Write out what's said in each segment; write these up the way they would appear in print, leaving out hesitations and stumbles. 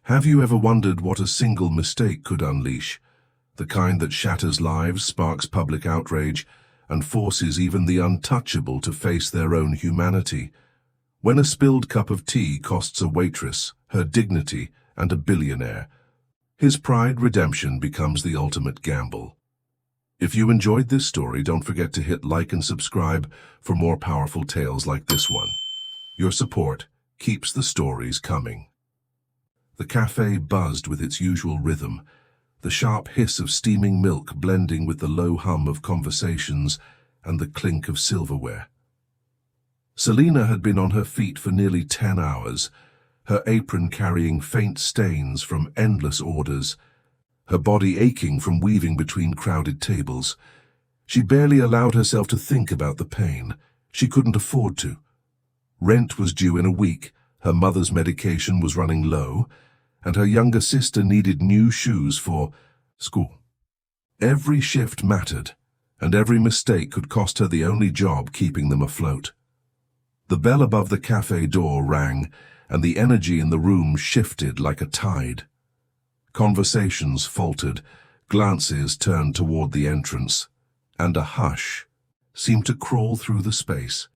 Have you ever wondered what a single mistake could unleash? The kind that shatters lives, sparks public outrage, and forces even the untouchable to face their own humanity. When a spilled cup of tea costs a waitress her dignity and a billionaire, his pride redemption becomes the ultimate gamble. If you enjoyed this story, don't forget to hit like and subscribe for more powerful tales like this one. Your support keeps the stories coming. The cafe buzzed with its usual rhythm, the sharp hiss of steaming milk blending with the low hum of conversations and the clink of silverware. Selena had been on her feet for nearly 10 hours, her apron carrying faint stains from endless orders, her body aching from weaving between crowded tables. She barely allowed herself to think about the pain. She couldn't afford to. Rent was due in a week, her mother's medication was running low, and her younger sister needed new shoes for school. Every shift mattered, and every mistake could cost her the only job keeping them afloat. The bell above the cafe door rang, and the energy in the room shifted like a tide. Conversations faltered, glances turned toward the entrance, and a hush seemed to crawl through the space.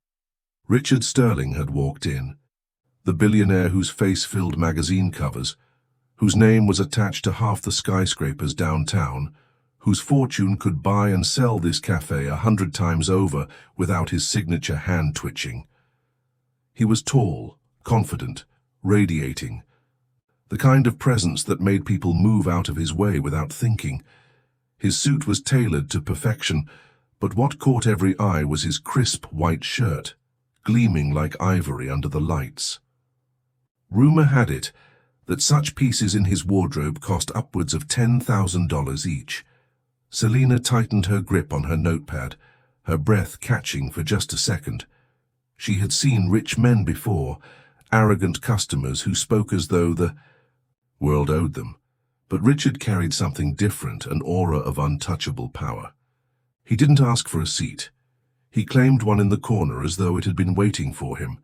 Richard Sterling had walked in, the billionaire whose face filled magazine covers, whose name was attached to half the skyscrapers downtown, whose fortune could buy and sell this cafe 100 times over without his signature hand twitching. He was tall, confident, radiating, the kind of presence that made people move out of his way without thinking. His suit was tailored to perfection, but what caught every eye was his crisp white shirt, gleaming like ivory under the lights. Rumor had it that such pieces in his wardrobe cost upwards of $10,000 each. Selena tightened her grip on her notepad, her breath catching for just a second. She had seen rich men before, arrogant customers who spoke as though the world owed them. But Richard carried something different, an aura of untouchable power. He didn't ask for a seat. He claimed one in the corner as though it had been waiting for him.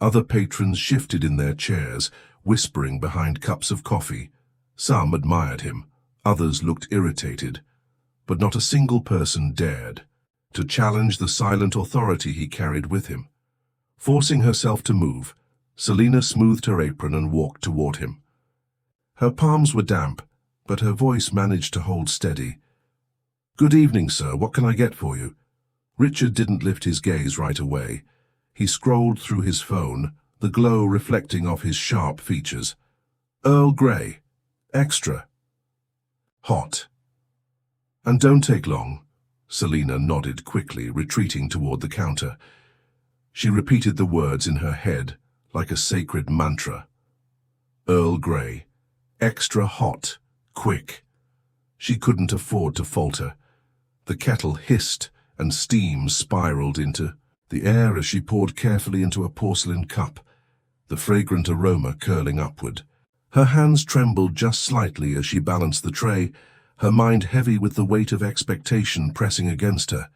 Other patrons shifted in their chairs, whispering behind cups of coffee. Some admired him, others looked irritated, but not a single person dared to challenge the silent authority he carried with him. Forcing herself to move, Selena smoothed her apron and walked toward him. Her palms were damp, but her voice managed to hold steady. "Good evening, sir. What can I get for you?" Richard didn't lift his gaze right away. He scrolled through his phone, the glow reflecting off his sharp features. "Earl Grey. Extra. Hot." "And don't take long." Selena nodded quickly, retreating toward the counter. She repeated the words in her head like a sacred mantra. Earl Grey. Extra hot. Quick. She couldn't afford to falter. The kettle hissed and steam spiraled into the air as she poured carefully into a porcelain cup, the fragrant aroma curling upward. Her hands trembled just slightly as she balanced the tray, her mind heavy with the weight of expectation pressing against her.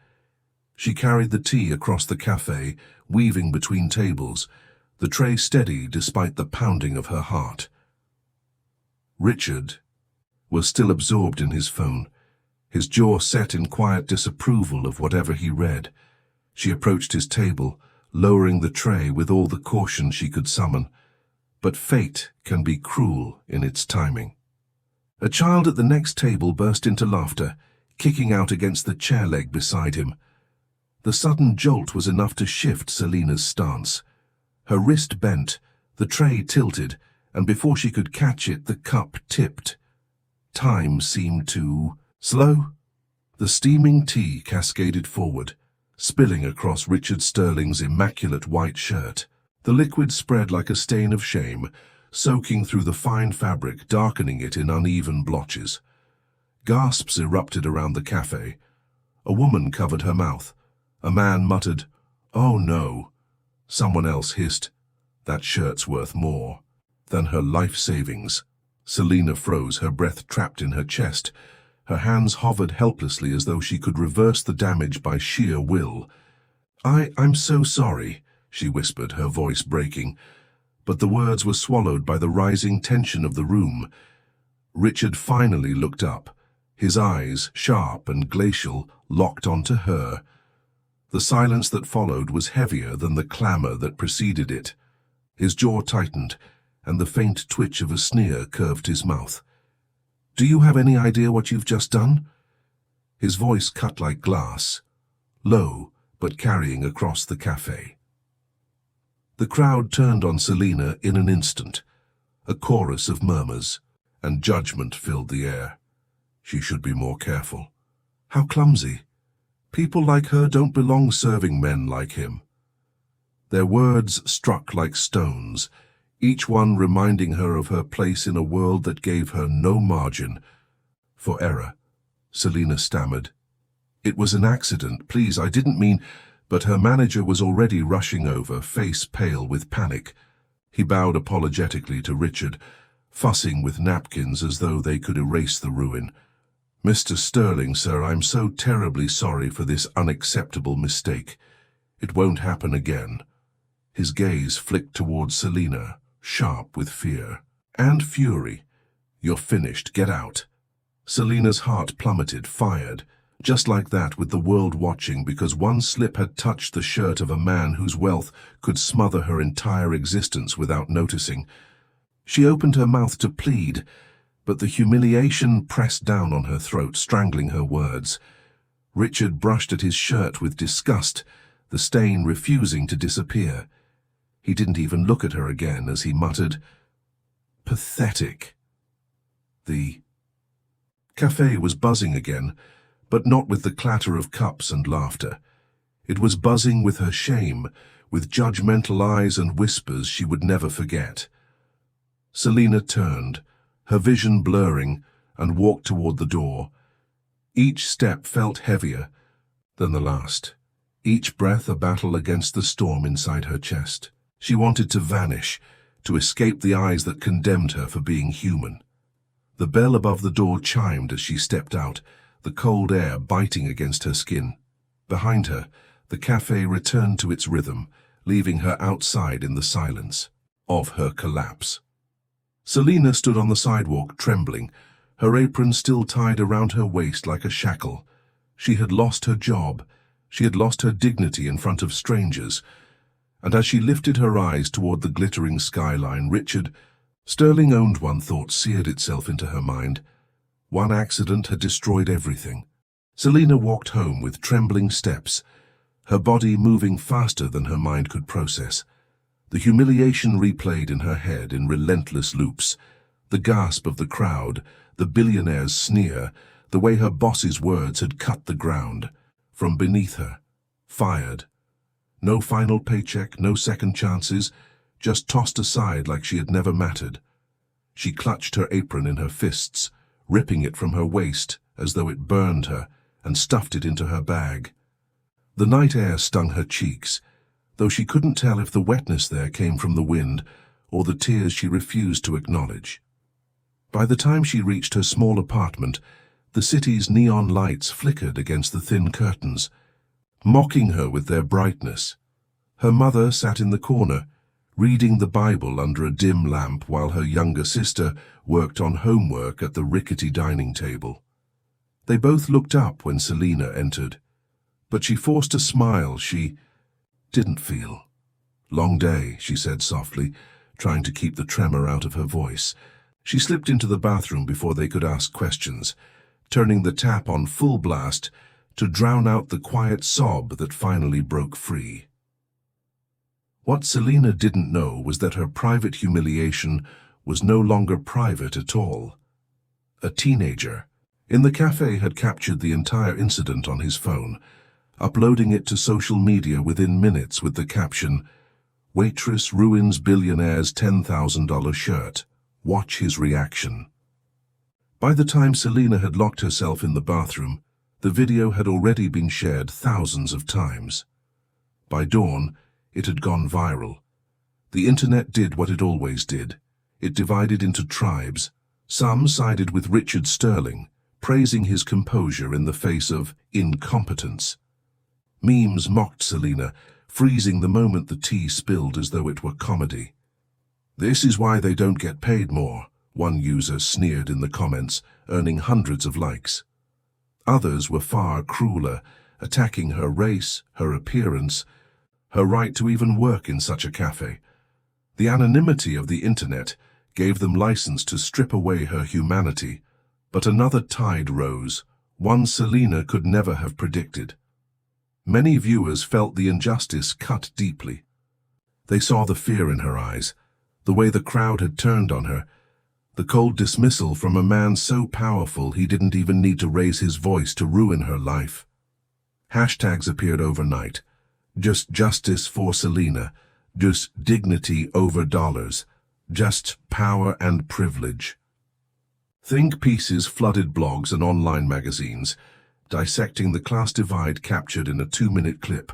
She carried the tea across the cafe, weaving between tables, the tray steady despite the pounding of her heart. Richard was still absorbed in his phone, his jaw set in quiet disapproval of whatever he read. She approached his table, lowering the tray with all the caution she could summon. But fate can be cruel in its timing. A child at the next table burst into laughter, kicking out against the chair leg beside him. The sudden jolt was enough to shift Selena's stance. Her wrist bent, the tray tilted, and before she could catch it, the cup tipped. Time seemed to slow. The steaming tea cascaded forward, spilling across Richard Sterling's immaculate white shirt. The liquid spread like a stain of shame, soaking through the fine fabric, darkening it in uneven blotches. Gasps erupted around the cafe. A woman covered her mouth. A man muttered, "Oh no." Someone else hissed, "That shirt's worth more than her life savings." Selena froze, her breath trapped in her chest. Her hands hovered helplessly as though she could reverse the damage by sheer will. I'm so sorry," she whispered, her voice breaking. but the words were swallowed by the rising tension of the room. Richard finally looked up, his eyes, sharp and glacial, locked onto her. The silence that followed was heavier than the clamor that preceded it. His jaw tightened, and the faint twitch of a sneer curved his mouth. "Do you have any idea what you've just done?" His voice cut like glass, low but carrying across the cafe. The crowd turned on Selena in an instant. A chorus of murmurs, and judgment filled the air. She should be more careful. How clumsy. People like her don't belong serving men like him. Their words struck like stones, each one reminding her of her place in a world that gave her no margin for error. Selena stammered. "It was an accident, please, I didn't mean—" But her manager was already rushing over, face pale with panic. He bowed apologetically to Richard, fussing with napkins as though they could erase the ruin. "Mr. Sterling, sir, I'm so terribly sorry for this unacceptable mistake. It won't happen again." His gaze flicked towards Selena, sharp with fear and fury. "You're finished. Get out." Selena's heart plummeted, fired, just like that, with the world watching, because one slip had touched the shirt of a man whose wealth could smother her entire existence without noticing. She opened her mouth to plead, but the humiliation pressed down on her throat, strangling her words. Richard brushed at his shirt with disgust, the stain refusing to disappear. He didn't even look at her again as he muttered, "Pathetic." The cafe was buzzing again, but not with the clatter of cups and laughter. It was buzzing with her shame, with judgmental eyes and whispers she would never forget. Selena turned, her vision blurring, and walked toward the door. Each step felt heavier than the last, each breath a battle against the storm inside her chest. She wanted to vanish, to escape the eyes that condemned her for being human. The bell above the door chimed as she stepped out, the cold air biting against her skin. Behind her, the cafe returned to its rhythm, leaving her outside in the silence of her collapse. Selena stood on the sidewalk, trembling, her apron still tied around her waist like a shackle. She had lost her job. She had lost her dignity in front of strangers. And as she lifted her eyes toward the glittering skyline, Richard, Sterling owned one thought seared itself into her mind. One accident had destroyed everything. Selena walked home with trembling steps, her body moving faster than her mind could process. The humiliation replayed in her head in relentless loops. The gasp of the crowd, the billionaire's sneer, the way her boss's words had cut the ground. From beneath her, fired. No final paycheck, no second chances, just tossed aside like she had never mattered. She clutched her apron in her fists, ripping it from her waist as though it burned her, and stuffed it into her bag. The night air stung her cheeks, though she couldn't tell if the wetness there came from the wind or the tears she refused to acknowledge. By the time she reached her small apartment, the city's neon lights flickered against the thin curtains, mocking her with their brightness. Her mother sat in the corner, reading the Bible under a dim lamp while her younger sister worked on homework at the rickety dining table. They both looked up when Selena entered, but she forced a smile she didn't feel. "Long day," she said softly, trying to keep the tremor out of her voice. She slipped into the bathroom before they could ask questions, turning the tap on full blast to drown out the quiet sob that finally broke free. What Selena didn't know was that her private humiliation was no longer private at all. A teenager in the cafe had captured the entire incident on his phone, uploading it to social media within minutes with the caption, "Waitress ruins billionaire's $10,000 shirt. Watch his reaction." By the time Selena had locked herself in the bathroom, the video had already been shared thousands of times. By dawn, it had gone viral. The internet did what it always did. It divided into tribes. Some sided with Richard Sterling, praising his composure in the face of incompetence. Memes mocked Selena, freezing the moment the tea spilled as though it were comedy. "This is why they don't get paid more," one user sneered in the comments, earning hundreds of likes. Others were far crueler, attacking her race, her appearance, her right to even work in such a cafe. The anonymity of the internet gave them license to strip away her humanity. But another tide rose, one Selena could never have predicted. Many viewers felt the injustice cut deeply. They saw the fear in her eyes, the way the crowd had turned on her, the cold dismissal from a man so powerful he didn't even need to raise his voice to ruin her life. Hashtags appeared overnight. Just justice for Selena, just dignity over dollars, just power and privilege. Think pieces flooded blogs and online magazines, dissecting the class divide captured in a 2-minute clip.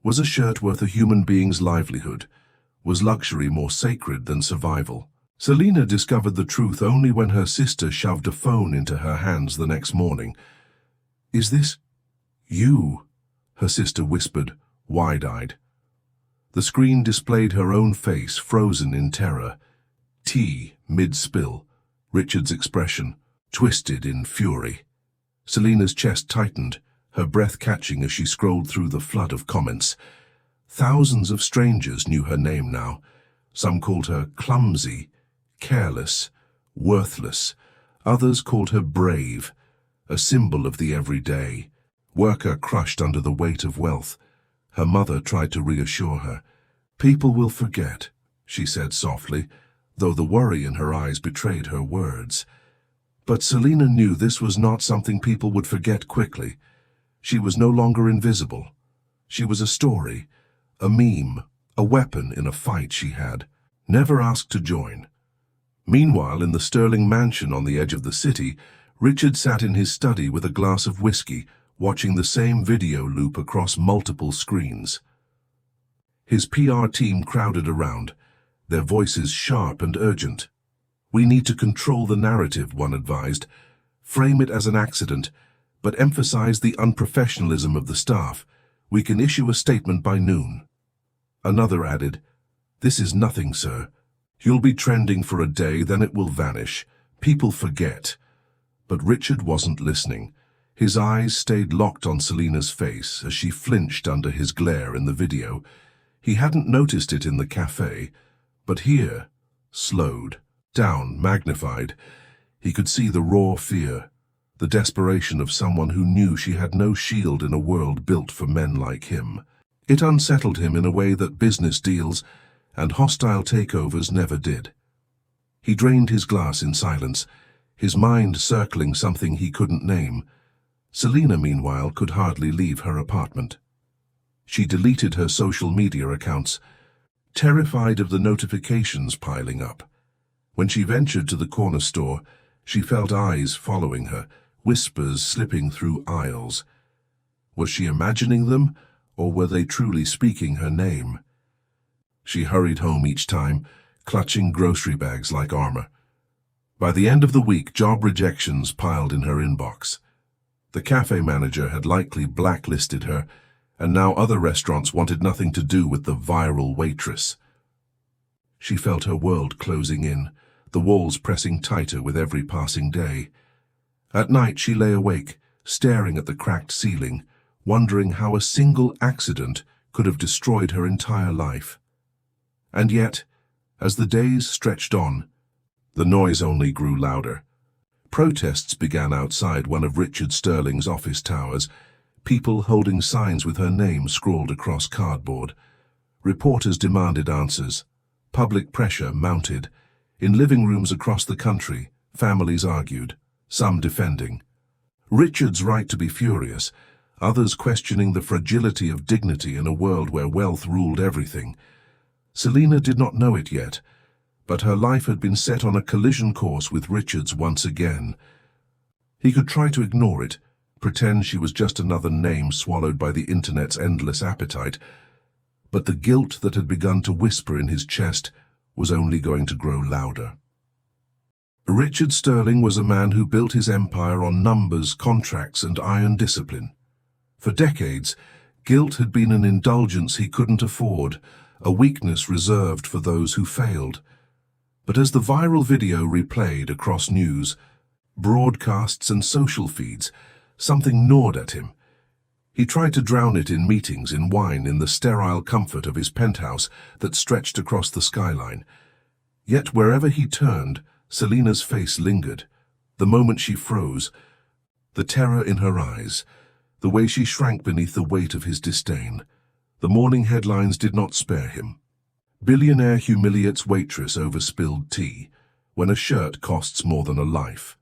Was a shirt worth a human being's livelihood? Was luxury more sacred than survival? Selena discovered the truth only when her sister shoved a phone into her hands the next morning. "Is this you?" her sister whispered, wide-eyed. The screen displayed her own face, frozen in terror. Tea, mid-spill. Richard's expression, twisted in fury. Selena's chest tightened, her breath catching as she scrolled through the flood of comments. Thousands of strangers knew her name now. Some called her clumsy, careless, worthless. Others called her brave, a symbol of the everyday. Worker crushed under the weight of wealth. Her mother tried to reassure her. "People will forget," she said softly, though the worry in her eyes betrayed her words. But Selena knew this was not something people would forget quickly. She was no longer invisible. She was a story, a meme, a weapon in a fight she had never asked to join. Meanwhile, in the Sterling mansion on the edge of the city, Richard sat in his study with a glass of whiskey, watching the same video loop across multiple screens. His PR team crowded around, their voices sharp and urgent. "We need to control the narrative," one advised. "Frame it as an accident, but emphasize the unprofessionalism of the staff. We can issue a statement by noon." Another added, "This is nothing, sir. You'll be trending for a day, then it will vanish. People forget." But Richard wasn't listening. His eyes stayed locked on Selena's face as she flinched under his glare in the video. He hadn't noticed it in the cafe, but here, slowed, down, magnified, he could see the raw fear, the desperation of someone who knew she had no shield in a world built for men like him. It unsettled him in a way that business deals and hostile takeovers never did. He drained his glass in silence, his mind circling something he couldn't name. Selena, meanwhile, could hardly leave her apartment. She deleted her social media accounts, terrified of the notifications piling up. When she ventured to the corner store, she felt eyes following her, whispers slipping through aisles. Was she imagining them, or were they truly speaking her name? She hurried home each time, clutching grocery bags like armor. By the end of the week, job rejections piled in her inbox. The cafe manager had likely blacklisted her, and now other restaurants wanted nothing to do with the viral waitress. She felt her world closing in, the walls pressing tighter with every passing day. At night she lay awake, staring at the cracked ceiling, wondering how a single accident could have destroyed her entire life. And yet, as the days stretched on, the noise only grew louder. Protests began outside one of Richard Sterling's office towers, people holding signs with her name scrawled across cardboard. Reporters demanded answers. Public pressure mounted. In living rooms across the country, families argued, some defending Richard's right to be furious, others questioning the fragility of dignity in a world where wealth ruled everything. Selena did not know it yet, but her life had been set on a collision course with Richard's once again. He could try to ignore it, pretend she was just another name swallowed by the internet's endless appetite, but the guilt that had begun to whisper in his chest was only going to grow louder. Richard Sterling was a man who built his empire on numbers, contracts, and iron discipline. For decades, guilt had been an indulgence he couldn't afford, a weakness reserved for those who failed. But as the viral video replayed across news, broadcasts and social feeds, something gnawed at him. He tried to drown it in meetings, in wine, in the sterile comfort of his penthouse that stretched across the skyline. Yet wherever he turned, Selena's face lingered. The moment she froze, the terror in her eyes, the way she shrank beneath the weight of his disdain. The morning headlines did not spare him. Billionaire humiliates waitress over spilled tea, when a shirt costs more than a life.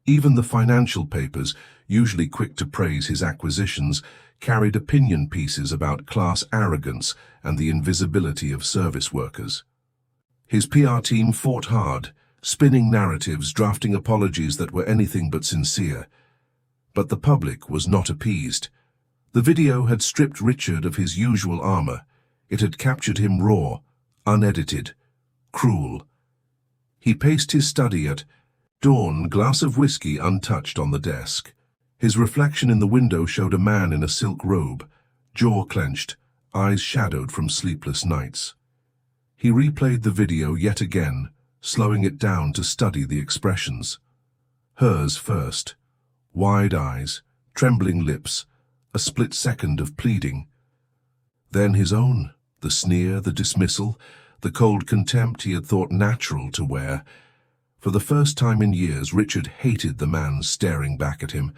Even the financial papers, usually quick to praise his acquisitions, carried opinion pieces about class arrogance and the invisibility of service workers. His PR team fought hard, spinning narratives, drafting apologies that were anything but sincere. But the public was not appeased. The video had stripped Richard of his usual armor. It had captured him raw, unedited, cruel. He paced his study at dawn, glass of whiskey untouched on the desk. His reflection in the window showed a man in a silk robe, jaw clenched, eyes shadowed from sleepless nights. He replayed the video yet again, slowing it down to study the expressions. Hers first. Wide eyes, trembling lips, a split second of pleading. Then his own, the sneer, the dismissal, the cold contempt he had thought natural to wear. For the first time in years, Richard hated the man staring back at him.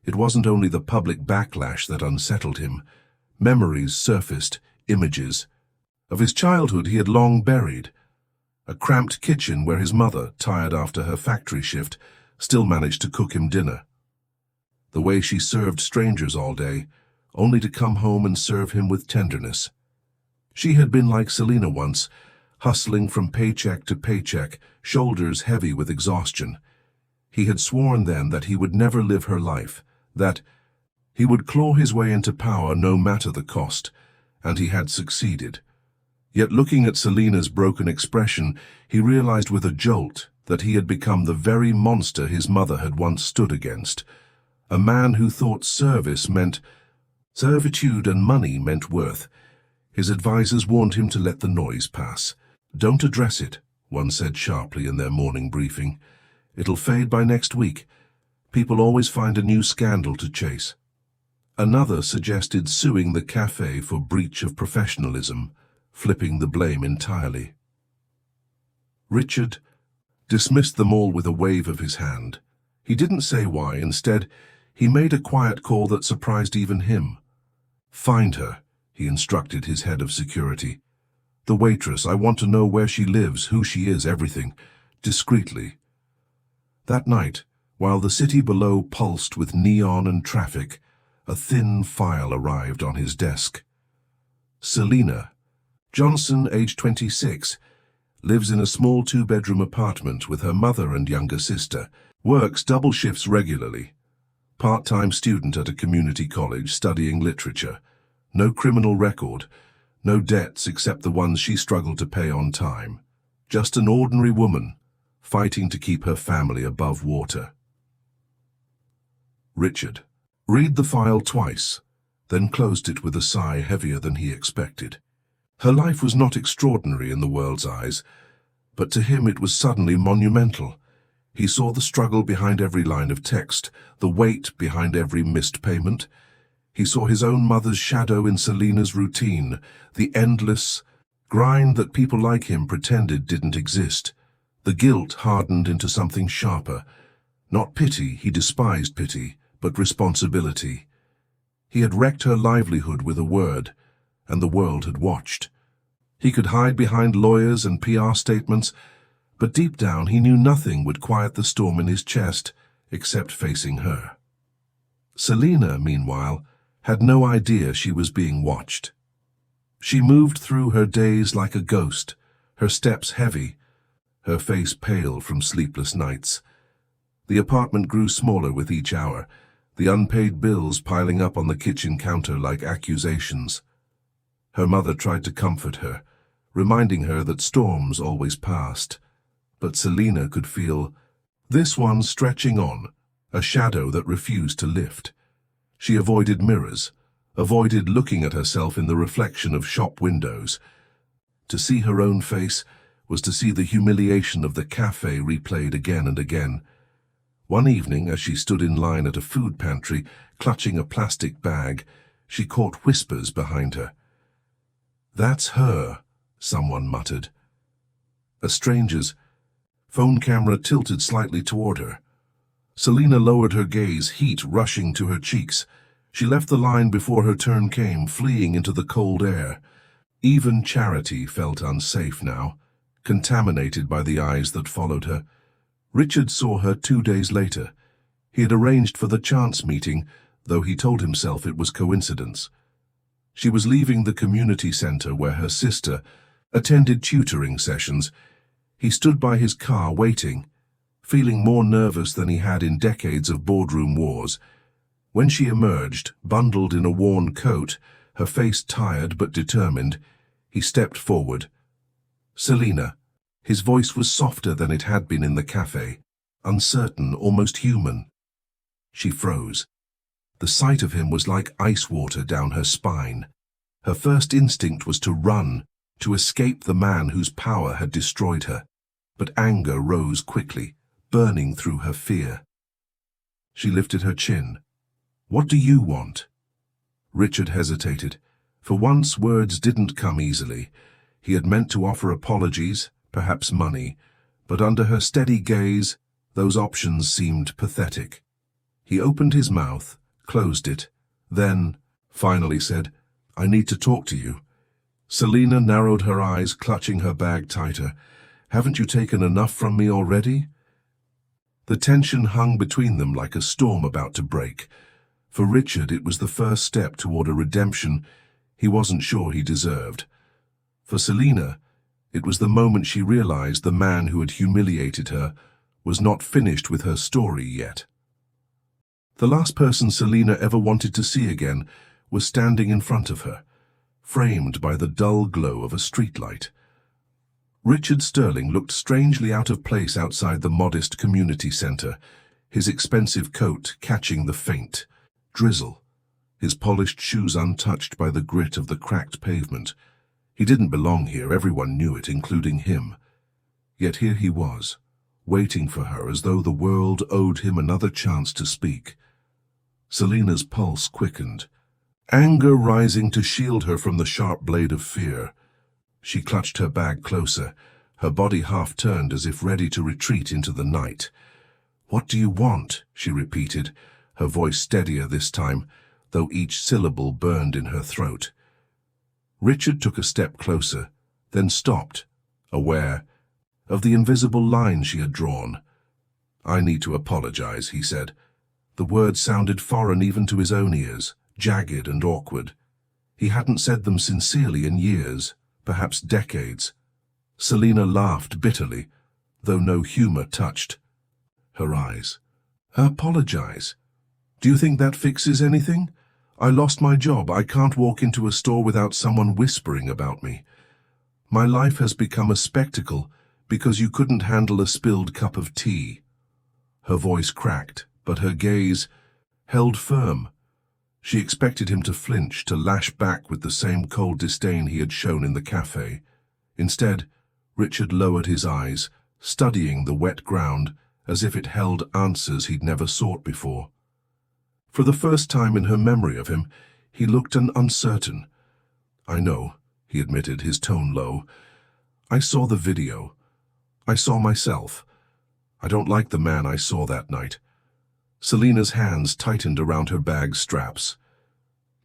It wasn't only the public backlash that unsettled him. Memories surfaced, images. Of his childhood he had long buried. A cramped kitchen where his mother, tired after her factory shift, still managed to cook him dinner. The way she served strangers all day, only to come home and serve him with tenderness. She had been like Selena once, hustling from paycheck to paycheck, shoulders heavy with exhaustion. He had sworn then that he would never live her life, that he would claw his way into power no matter the cost, and he had succeeded. Yet looking at Selena's broken expression, he realized with a jolt that he had become the very monster his mother had once stood against. A man who thought service meant servitude and money meant worth. His advisers warned him to let the noise pass. "Don't address it," one said sharply in their morning briefing. "It'll fade by next week. People always find a new scandal to chase." Another suggested suing the cafe for breach of professionalism, flipping the blame entirely. Richard dismissed them all with a wave of his hand. He didn't say why. Instead, he made a quiet call that surprised even him. "Find her," he instructed his head of security. "The waitress. I want to know where she lives, who she is, everything. Discreetly." That night, while the city below pulsed with neon and traffic, a thin file arrived on his desk. Selena Johnson, age 26, lives in a small two-bedroom apartment with her mother and younger sister, works double shifts regularly. Part-time student at a community college studying literature. No criminal record, no debts except the ones she struggled to pay on time. Just an ordinary woman, fighting to keep her family above water. Richard read the file twice, then closed it with a sigh heavier than he expected. Her life was not extraordinary in the world's eyes, but to him it was suddenly monumental. He saw the struggle behind every line of text, the weight behind every missed payment. He saw his own mother's shadow in Selena's routine, the endless grind that people like him pretended didn't exist. The guilt hardened into something sharper. Not pity, he despised pity, but responsibility. He had wrecked her livelihood with a word, and the world had watched. He could hide behind lawyers and PR statements, but deep down he knew nothing would quiet the storm in his chest except facing her. Selena, meanwhile, had no idea she was being watched. She moved through her days like a ghost, her steps heavy, her face pale from sleepless nights. The apartment grew smaller with each hour, the unpaid bills piling up on the kitchen counter like accusations. Her mother tried to comfort her, reminding her that storms always passed. But Selena could feel this one stretching on, a shadow that refused to lift. She avoided mirrors, avoided looking at herself in the reflection of shop windows. To see her own face was to see the humiliation of the cafe replayed again and again. One evening, as she stood in line at a food pantry, clutching a plastic bag, she caught whispers behind her. "That's her," someone muttered. A stranger's phone camera tilted slightly toward her. Selena lowered her gaze, heat rushing to her cheeks. She left the line before her turn came, fleeing into the cold air. Even Charity felt unsafe now, contaminated by the eyes that followed her. Richard saw her 2 days later. He had arranged for the chance meeting, though he told himself it was coincidence. She was leaving the community center where her sister attended tutoring sessions. He stood by his car waiting, feeling more nervous than he had in decades of boardroom wars. When she emerged, bundled in a worn coat, her face tired but determined, he stepped forward. "Selena." His voice was softer than it had been in the cafe, uncertain, almost human. She froze. The sight of him was like ice water down her spine. Her first instinct was to run, to escape the man whose power had destroyed her. But anger rose quickly, burning through her fear. She lifted her chin. "What do you want?" Richard hesitated. For once, words didn't come easily. He had meant to offer apologies, perhaps money, but under her steady gaze, those options seemed pathetic. He opened his mouth, closed it, then finally said, "I need to talk to you." Selena narrowed her eyes, clutching her bag tighter. "Haven't you taken enough from me already?" The tension hung between them like a storm about to break. For Richard, it was the first step toward a redemption he wasn't sure he deserved. For Selena, it was the moment she realized the man who had humiliated her was not finished with her story yet. The last person Selena ever wanted to see again was standing in front of her, framed by the dull glow of a streetlight. Richard Sterling looked strangely out of place outside the modest community center, his expensive coat catching the faint drizzle, his polished shoes untouched by the grit of the cracked pavement. He didn't belong here, everyone knew it, including him. Yet here he was, waiting for her as though the world owed him another chance to speak. Selena's pulse quickened, anger rising to shield her from the sharp blade of fear. She clutched her bag closer, her body half turned as if ready to retreat into the night. "What do you want?" she repeated, her voice steadier this time, though each syllable burned in her throat. Richard took a step closer, then stopped, aware of the invisible line she had drawn. "I need to apologize," he said. The words sounded foreign even to his own ears, jagged and awkward. He hadn't said them sincerely in years, perhaps decades. Selena laughed bitterly, though no humor touched her eyes. "Apologize? Do you think that fixes anything? I lost my job. I can't walk into a store without someone whispering about me. My life has become a spectacle because you couldn't handle a spilled cup of tea." Her voice cracked, but her gaze held firm. She expected him to flinch, to lash back with the same cold disdain he had shown in the cafe. Instead, Richard lowered his eyes, studying the wet ground as if it held answers he'd never sought before. For the first time in her memory of him, he looked uncertain. "I know," he admitted, his tone low. "I saw the video. I saw myself. I don't like the man I saw that night." Selena's hands tightened around her bag's straps.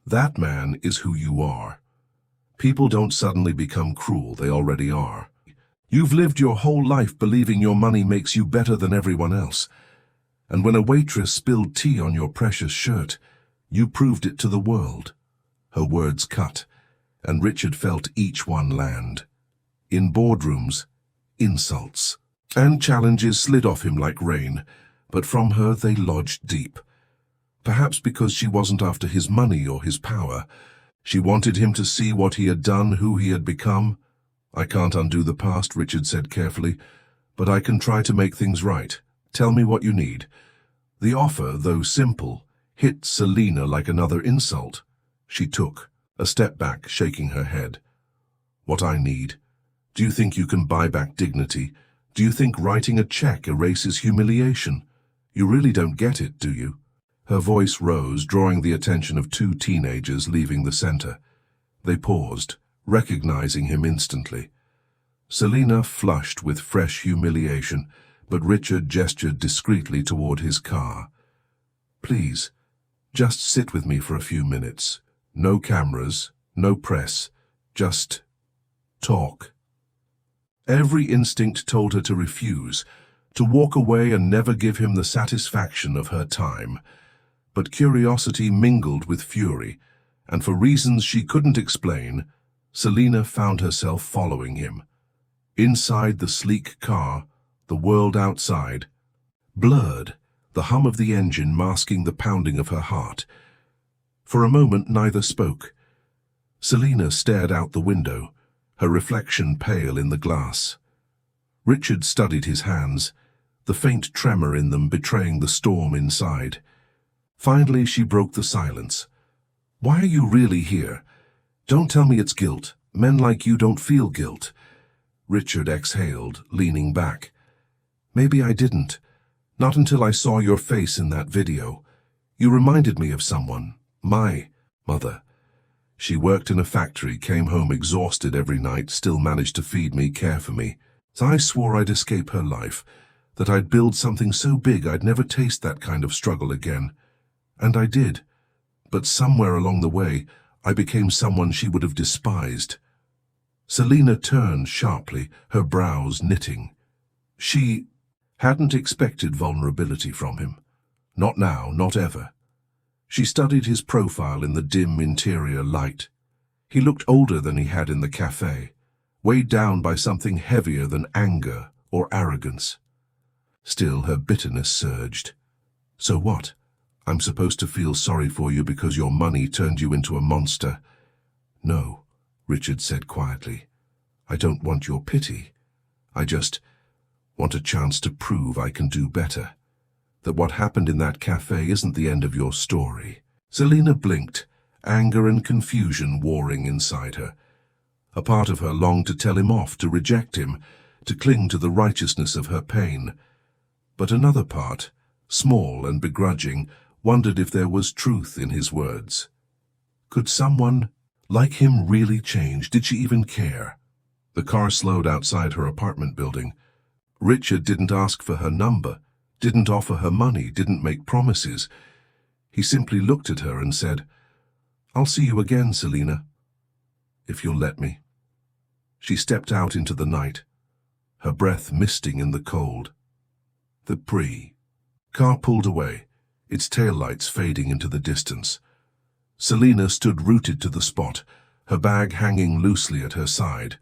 "That man is who you are. People don't suddenly become cruel, they already are. You've lived your whole life believing your money makes you better than everyone else. And when a waitress spilled tea on your precious shirt, you proved it to the world." Her words cut, and Richard felt each one land. In boardrooms, insults and challenges slid off him like rain, but from her they lodged deep. Perhaps because she wasn't after his money or his power. She wanted him to see what he had done, who he had become. "I can't undo the past," Richard said carefully, "but I can try to make things right. Tell me what you need." The offer, though simple, hit Selena like another insult. She took a step back, shaking her head. "What I need Do you think you can buy back dignity? Do you think writing a check erases humiliation? You really don't get it, do you? Her voice rose, drawing the attention of two teenagers leaving the center. They paused, recognizing him instantly. Selena flushed with fresh humiliation, but Richard gestured discreetly toward his car. Please, just sit with me for a few minutes. No cameras, no press, just talk. Every instinct told her to refuse, to walk away and never give him the satisfaction of her time. But curiosity mingled with fury, and for reasons she couldn't explain, Selena found herself following him. Inside the sleek car, the world outside, blurred, the hum of the engine masking the pounding of her heart. For a moment neither spoke. Selena stared out the window, her reflection pale in the glass. Richard studied his hands, the faint tremor in them betraying the storm inside. Finally she broke the silence. Why are you really here? Don't tell me it's guilt. Men like you don't feel guilt. Richard exhaled, leaning back. Maybe I didn't. Not until I saw your face in that video. You reminded me of someone. My mother. She worked in a factory, came home exhausted every night, still managed to feed me, care for me. So I swore I'd escape her life, that I'd build something so big I'd never taste that kind of struggle again. And I did. But somewhere along the way, I became someone she would have despised. Selena turned sharply, her brows knitting. She hadn't expected vulnerability from him. Not now, not ever. She studied his profile in the dim interior light. He looked older than he had in the cafe, weighed down by something heavier than anger or arrogance. Still, her bitterness surged. So what? I'm supposed to feel sorry for you because your money turned you into a monster? No, Richard said quietly. I don't want your pity. I just want a chance to prove I can do better. That what happened in that cafe isn't the end of your story. Selena blinked, anger and confusion warring inside her. A part of her longed to tell him off, to reject him, to cling to the righteousness of her pain. But another part, small and begrudging, wondered if there was truth in his words. Could someone like him really change? Did she even care? The car slowed outside her apartment building. Richard didn't ask for her number, didn't offer her money, didn't make promises. He simply looked at her and said, I'll see you again, Selena, if you'll let me. She stepped out into the night, her breath misting in the cold. The car pulled away, its taillights fading into the distance. Selena stood rooted to the spot, her bag hanging loosely at her side.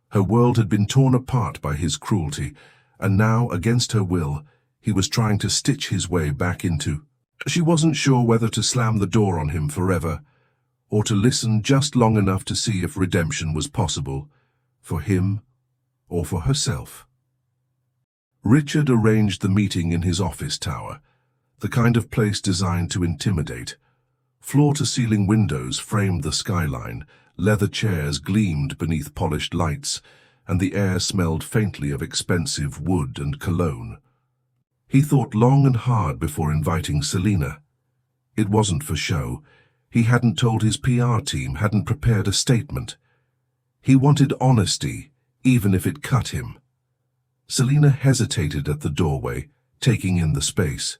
Her world had been torn apart by his cruelty, and now, against her will, he was trying to stitch his way back into. She wasn't sure whether to slam the door on him forever, or to listen just long enough to see if redemption was possible, for him or for herself. Richard arranged the meeting in his office tower, the kind of place designed to intimidate. Floor-to-ceiling windows framed the skyline, leather chairs gleamed beneath polished lights, and the air smelled faintly of expensive wood and cologne. He thought long and hard before inviting Selena. It wasn't for show. He hadn't told his PR team, hadn't prepared a statement. He wanted honesty, even if it cut him. Selena hesitated at the doorway, taking in the space.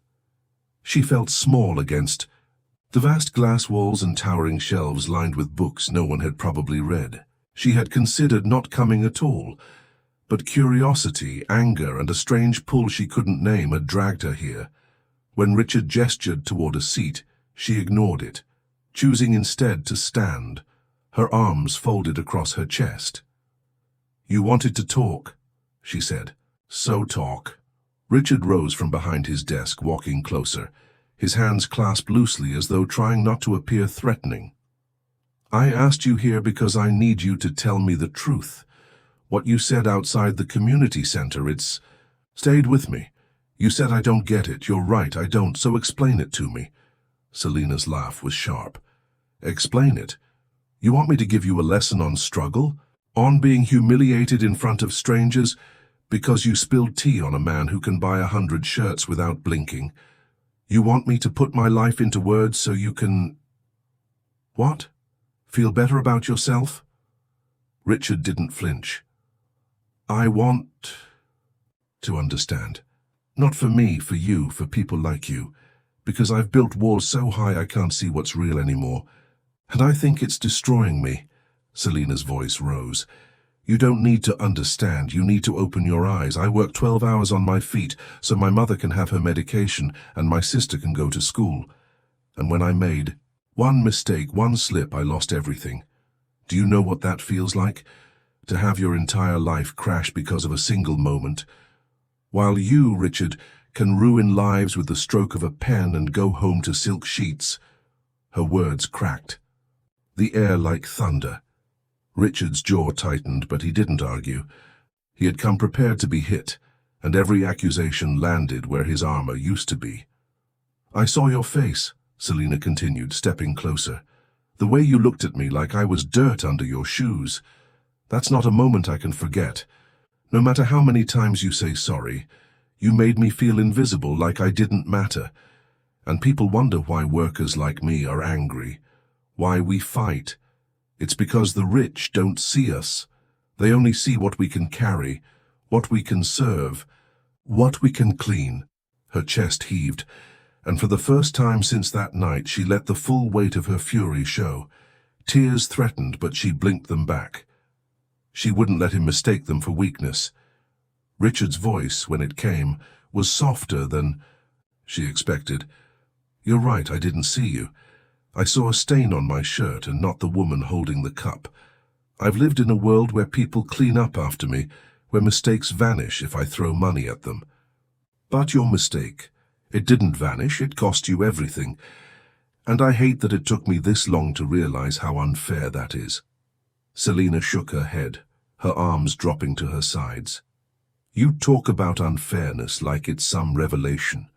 She felt small against the vast glass walls and towering shelves lined with books no one had probably read. She had considered not coming at all, but curiosity, anger, and a strange pull she couldn't name had dragged her here. When Richard gestured toward a seat, she ignored it, choosing instead to stand, her arms folded across her chest. You wanted to talk, she said. So talk. Richard rose from behind his desk, walking closer, his hands clasped loosely as though trying not to appear threatening. I asked you here because I need you to tell me the truth. What you said outside the community center, it's stayed with me. You said I don't get it. You're right, I don't, so explain it to me. Selena's laugh was sharp. Explain it? You want me to give you a lesson on struggle? On being humiliated in front of strangers because you spilled tea on a man who can buy 100 shirts without blinking. You want me to put my life into words so you can... What? Feel better about yourself? Richard didn't flinch. I want to understand. Not for me, for you, for people like you. Because I've built walls so high I can't see what's real anymore. And I think it's destroying me. Selena's voice rose. You don't need to understand, you need to open your eyes. I work 12 hours on my feet so my mother can have her medication and my sister can go to school. And when I made one mistake, one slip, I lost everything. Do you know what that feels like? To have your entire life crash because of a single moment. While you, Richard, can ruin lives with the stroke of a pen and go home to silk sheets. Her words cracked. The air like thunder. Richard's jaw tightened, but he didn't argue. He had come prepared to be hit, and every accusation landed where his armor used to be. I saw your face, Selena continued, stepping closer. The way you looked at me like I was dirt under your shoes. That's not a moment I can forget. No matter how many times you say sorry, you made me feel invisible, like I didn't matter. And people wonder why workers like me are angry, why we fight. It's because the rich don't see us. They only see what we can carry, what we can serve, what we can clean. Her chest heaved, and for the first time since that night she let the full weight of her fury show. Tears threatened, but she blinked them back. She wouldn't let him mistake them for weakness. Richard's voice, when it came, was softer than she expected. You're right, I didn't see you. I saw a stain on my shirt and not the woman holding the cup. I've lived in a world where people clean up after me, where mistakes vanish if I throw money at them. But your mistake, it didn't vanish, it cost you everything. And I hate that it took me this long to realize how unfair that is. Selena shook her head, her arms dropping to her sides. You talk about unfairness like it's some revelation.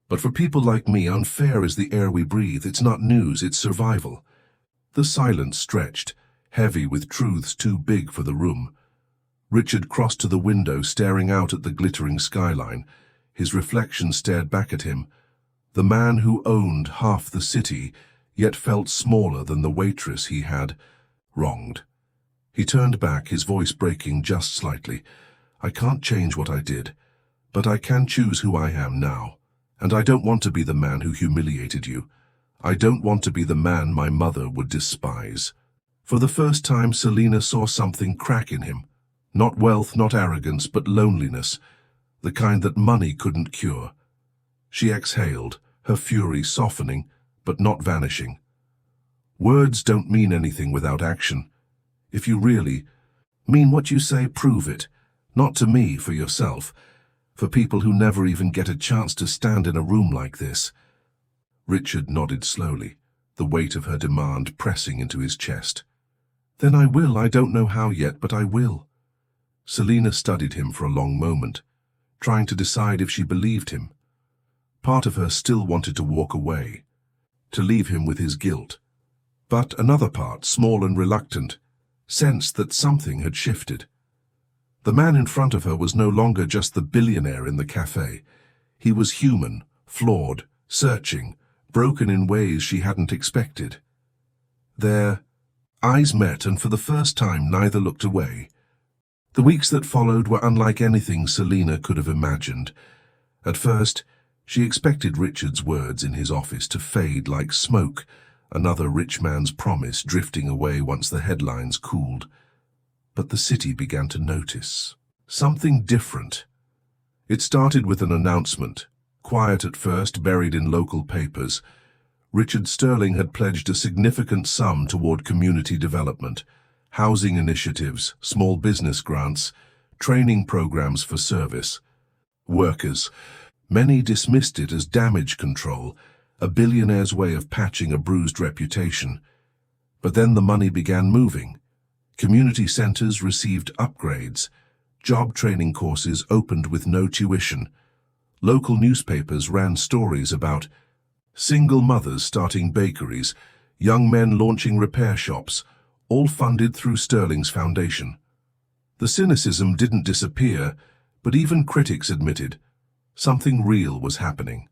But for people like me, unfair is the air we breathe. It's not news, it's survival. The silence stretched, heavy with truths too big for the room. Richard crossed to the window, staring out at the glittering skyline. His reflection stared back at him. The man who owned half the city, yet felt smaller than the waitress he had wronged. He turned back, his voice breaking just slightly. I can't change what I did, but I can choose who I am now. And I don't want to be the man who humiliated you. I don't want to be the man my mother would despise. For the first time, Selena saw something crack in him. Not wealth, not arrogance, but loneliness. The kind that money couldn't cure. She exhaled, her fury softening, but not vanishing. Words don't mean anything without action. If you really mean what you say, prove it. Not to me, for yourself. For people who never even get a chance to stand in a room like this. Richard nodded slowly, the weight of her demand pressing into his chest. Then I will. I don't know how yet, but I will. Selena studied him for a long moment, trying to decide if she believed him. Part of her still wanted to walk away, to leave him with his guilt. But another part, small and reluctant, sensed that something had shifted. The man in front of her was no longer just the billionaire in the cafe. He was human, flawed, searching, broken in ways she hadn't expected. Their eyes met, and for the first time neither looked away. The weeks that followed were unlike anything Selena could have imagined. At first, she expected Richard's words in his office to fade like smoke, another rich man's promise drifting away once the headlines cooled. But the city began to notice something different. It started with an announcement, quiet at first, buried in local papers. Richard Sterling had pledged a significant sum toward community development, housing initiatives, small business grants, training programs for service. Workers. Many dismissed it as damage control, a billionaire's way of patching a bruised reputation. But then the money began moving. Community centers received upgrades. Job training courses opened with no tuition. Local newspapers ran stories about single mothers starting bakeries, young men launching repair shops, all funded through Sterling's foundation. The cynicism didn't disappear, but even critics admitted something real was happening.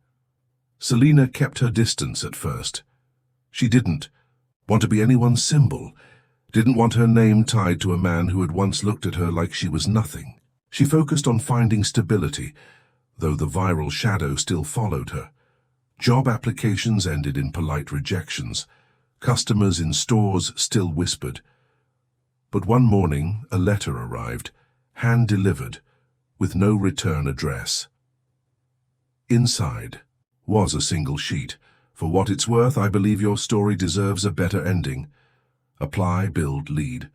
Selena kept her distance at first. She didn't want to be anyone's symbol, didn't want her name tied to a man who had once looked at her like she was nothing. She focused on finding stability, though the viral shadow still followed her. Job applications ended in polite rejections. Customers in stores still whispered. But one morning, a letter arrived, hand-delivered, with no return address. Inside was a single sheet. For what it's worth, I believe your story deserves a better ending. Apply, build, lead.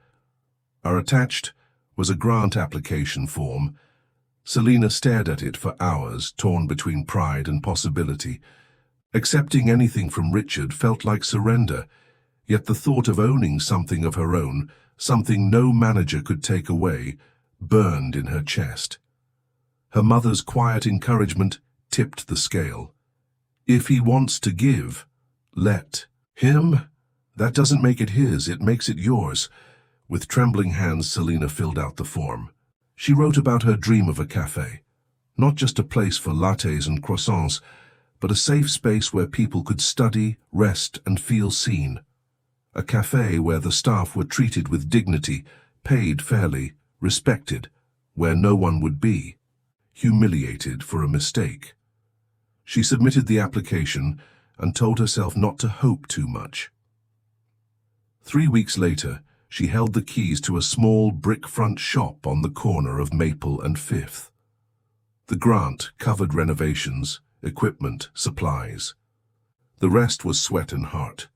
Attached was a grant application form. Selena stared at it for hours, torn between pride and possibility. Accepting anything from Richard felt like surrender, yet the thought of owning something of her own, something no manager could take away, burned in her chest. Her mother's quiet encouragement tipped the scale. If he wants to give, let him. That doesn't make it his, it makes it yours. With trembling hands, Selena filled out the form. She wrote about her dream of a cafe. Not just a place for lattes and croissants, but a safe space where people could study, rest, and feel seen. A cafe where the staff were treated with dignity, paid fairly, respected, where no one would be humiliated for a mistake. She submitted the application and told herself not to hope too much. 3 weeks later, she held the keys to a small brick-front shop on the corner of Maple and Fifth. The grant covered renovations, equipment, supplies. The rest was sweat and heart.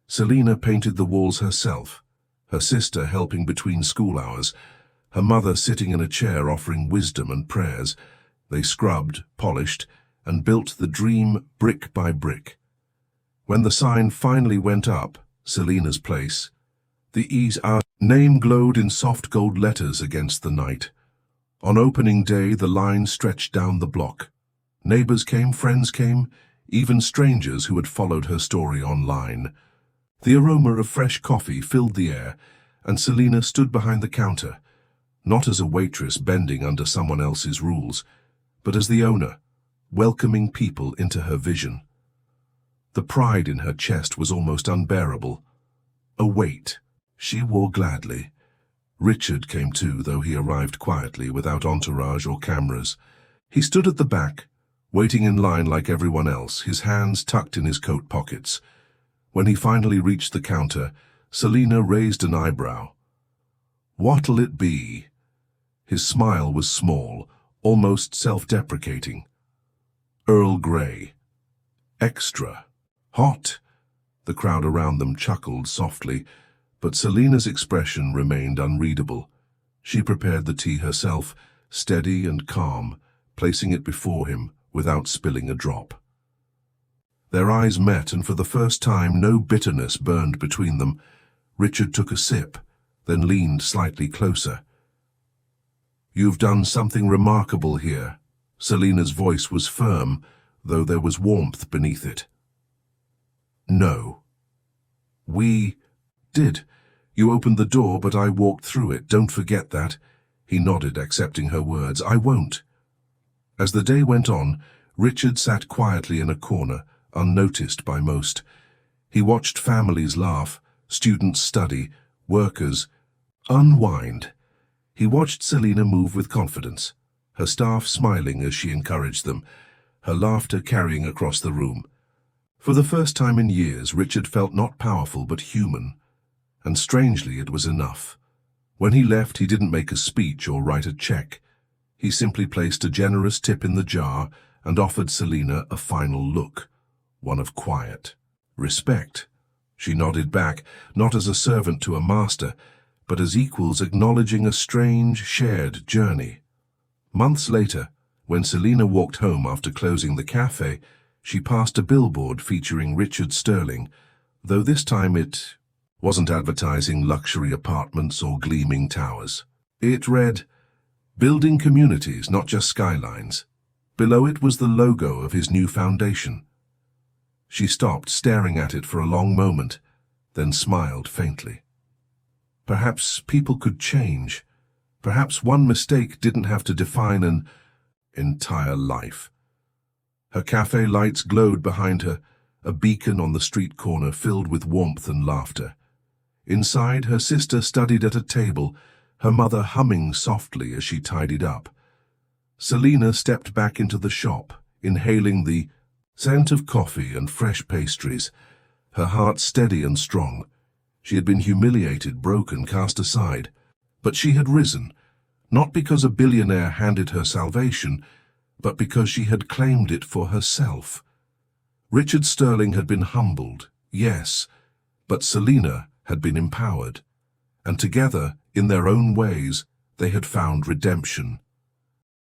Selena painted the walls herself, her sister helping between school hours, her mother sitting in a chair offering wisdom and prayers. They scrubbed, polished, and built the dream brick by brick. When the sign finally went up, Selena's Place, the Ease-Our name glowed in soft gold letters against the night. On opening day, the line stretched down the block. Neighbors came, friends came, even strangers who had followed her story online. The aroma of fresh coffee filled the air, and Selena stood behind the counter, not as a waitress bending under someone else's rules, but as the owner, welcoming people into her vision. The pride in her chest was almost unbearable. A weight she wore gladly. Richard came too, though he arrived quietly, without entourage or cameras. He stood at the back, waiting in line like everyone else, his hands tucked in his coat pockets. When he finally reached the counter, Selena raised an eyebrow. "What'll it be?" His smile was small, almost self-deprecating. "Earl Grey. Extra. Hot." The crowd around them chuckled softly, but Selena's expression remained unreadable. She prepared the tea herself, steady and calm, placing it before him without spilling a drop. Their eyes met, and for the first time no bitterness burned between them. Richard took a sip, then leaned slightly closer. "You've done something remarkable here." Selena's voice was firm, though there was warmth beneath it. "No." "We did. You opened the door, but I walked through it. Don't forget that." He nodded, accepting her words. "I won't." As the day went on, Richard sat quietly in a corner, unnoticed by most. He watched families laugh, students study, workers unwind. He watched Selena move with confidence, her staff smiling as she encouraged them, her laughter carrying across the room. For the first time in years, Richard felt not powerful but human, and strangely it was enough. When he left, he didn't make a speech or write a check. He simply placed a generous tip in the jar and offered Selena a final look, one of quiet respect. She nodded back, not as a servant to a master, but as equals acknowledging a strange, shared journey. Months later, when Selena walked home after closing the cafe, she passed a billboard featuring Richard Sterling, though this time it wasn't advertising luxury apartments or gleaming towers. It read, "Building communities, not just skylines." Below it was the logo of his new foundation. She stopped, staring at it for a long moment, then smiled faintly. Perhaps people could change. Perhaps one mistake didn't have to define an entire life. Her cafe lights glowed behind her, a beacon on the street corner filled with warmth and laughter. Inside, her sister studied at a table, her mother humming softly as she tidied up. Selena stepped back into the shop, inhaling the scent of coffee and fresh pastries, her heart steady and strong. She had been humiliated, broken, cast aside. But she had risen, not because a billionaire handed her salvation, but because she had claimed it for herself. Richard Sterling had been humbled, yes, but Selena had been empowered. And together, in their own ways, they had found redemption.